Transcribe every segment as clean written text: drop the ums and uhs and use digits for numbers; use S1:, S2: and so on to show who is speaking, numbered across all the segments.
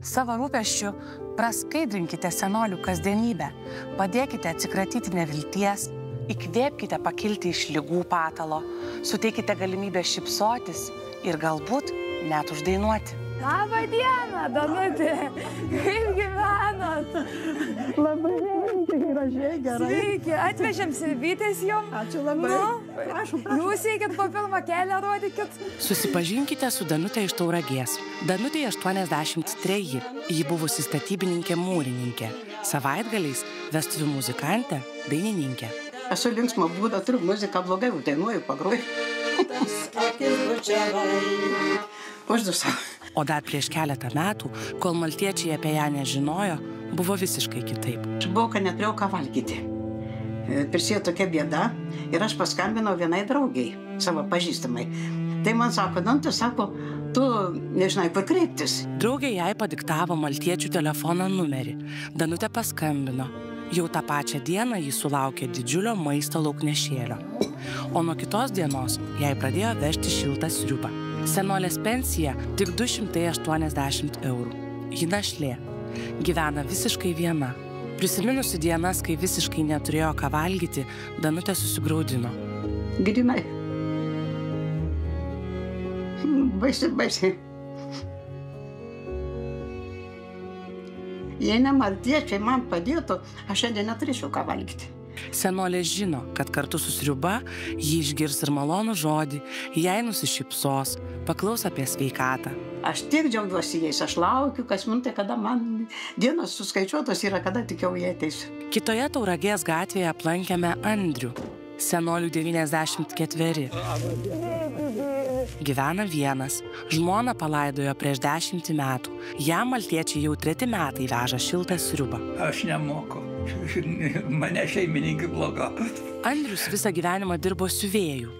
S1: Savo rūpesčiu praskaidrinkite senolių kasdienybę, padėkite atsikratyti nevilties, įkvėpkite pakilti iš ligų patalo, suteikite galimybę šypsotis ir galbūt net uždainuoti.
S2: Labą dieną, Danutė! Kaip gyvenat?
S3: Labai gražiai, gerai.
S2: Sveiki, atvežėm sirvytės jums.
S3: Ačiū labai. Prašom.
S2: Jūs eikit po pirmą kelią, rodykit.
S1: Susipažinkite su Danutė iš Tauragės. Danutė 83. Ji buvusi statybininkė mūrininkė. Savaitgaliais vestuvių muzikantė, dainininkė.
S3: Esu linksma būda, turiu muziką, blogai dainuoju, pagroju. Uždusau.
S1: O dar prieš keletą metų, kol maltiečiai apie ją nežinojo, buvo visiškai kitaip.
S3: Aš buvau, kad neturėjau ką valgyti. Prisėjo tokia bėda ir aš paskambinau vienai draugiai, savo pažįstamai. Tai man sako, Danutė, sako, tu nežinai, kur kreiptis.
S1: Draugė jai padiktavo maltiečių telefono numerį. Danutė paskambino. Jau tą pačią dieną jį sulaukė didžiulio maisto lauknešėlio. O nuo kitos dienos jai pradėjo vežti šiltą sriubą. Senolės pensija tik 280 eurų. Ji našlė. Gyvena visiškai viena. Prisiminusi dienas, kai visiškai neturėjo ką valgyti, Danutė susigraudino.
S3: Grinai. Baisiai. Jei ne maltiečiai man padėtų, aš šiandien neturėčiau ką valgyti.
S1: Senolė žino, kad kartu su sriuba ji išgirs ir malonų žodį, jai nusišypsos, paklaus apie sveikatą.
S3: Aš tiek džiaugiuosi jais, aš laukiu kas minutę, kada man dienos suskaičiuotos yra, kada tik jau jie ateis.
S1: Kitoje Tauragės gatvėje aplankėme Andrių, senolių 94. Gyvena vienas, žmoną palaidojo prieš 10 metų. Jam maltiečiai jau 3 metai veža šiltą sriubą.
S4: Aš nemoku. Mane šeimininkai bloga.
S1: Andrius visą gyvenimą dirbo siuvėjų.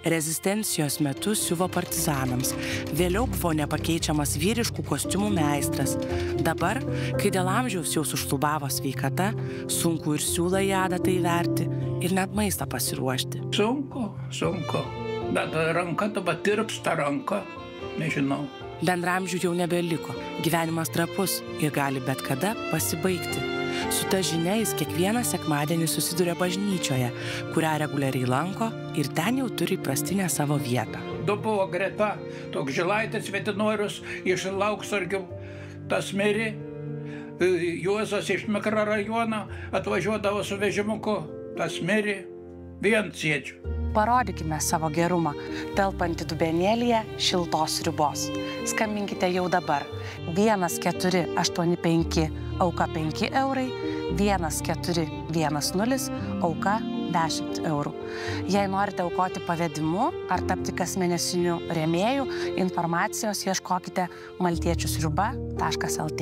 S1: Rezistencijos metu siuvo partizanams. Vėliau buvo nepakeičiamas vyriškų kostiumų meistras. Dabar, kai dėl amžiaus jau sušlubavo sveikata, sunku ir siūlą į adatą įverti ir net maistą pasiruošti.
S4: Sunku. Bet ranka tava tirpsta ranka. Nežinau.
S1: Bendramžių jau nebeliko. Gyvenimas trapus ir gali bet kada pasibaigti. Su ta žinia jis kiekvieną sekmadienį susiduria bažnyčioje, kurią reguliariai lanko ir ten jau turi įprastinę savo vietą.
S4: Du buvo greta, toks Žilaitis Vetinorius iš Lauksargių, tas mirė, Juozas iš mikrorajono atvažiuodavo su vežimuku, tas mirė, vien sėdžiu.
S1: Parodykime savo gerumą, telpantį dubenėlyje šiltos sriubos. Skambinkite jau dabar. 1485 auka 5 eurai, 1410 auka 10 eurų. Jei norite aukoti pavedimu ar tapti kasmėnesiniu rėmėju, informacijos ieškokite maltiečiusriuba.lt.